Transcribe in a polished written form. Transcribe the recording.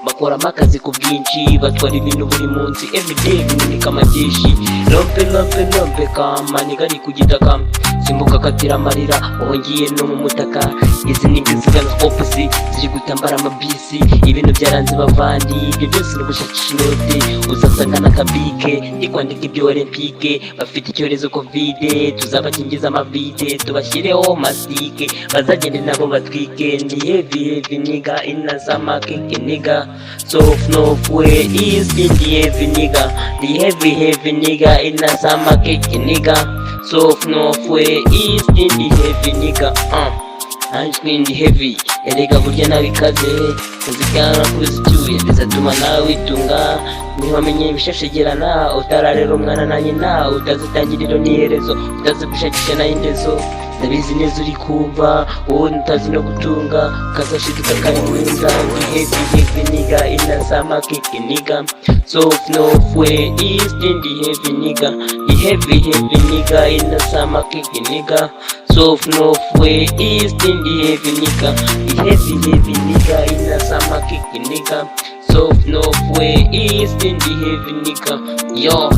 bakora amakazi ku bwinshi, batwara ibintu buri munsi everyday, binini kama jeshi. Lompe kama nigari ku gitaka, simbuka katira amarira wongiye no mu mutaka. Izi ni zigana opposite ziri gutambara amabisi, ibintu byaranze bavandi, ibyo byose no gushakisha inote. Uzasanga n'akabike ndikwandika ibyo olympique, bafite icyorezo covid, tuzabakingiza amavide tubashyireho masike, bazagende nabo batwike. Ni heavy nigga inazama keke nigga, soft no way is in the heavy nigga, the heavy nigga inazama keke nigga, soft no way is in the heavy nigga. Anjwe in the heavy erega burya nabikaze kuzikana kuzicyuye ndizatuma nawe itunga, niwamenye ibishashegerana utararera umwana na nyina, utazitangiriro n'iherezo, utazigushakisha na indezo. Ndabizi neza uri kumva wowe utazi no gutunga, ukazashiduka kari mwiza. Heavy nigga inazama keke nigga, soft no way is in the heavy nigga, the heavy nigga inazama keke nigga, soft no way is in the heavy nigga, the heavy nigga inazama keke nigga, soft no way is in the heavy nigga. Yo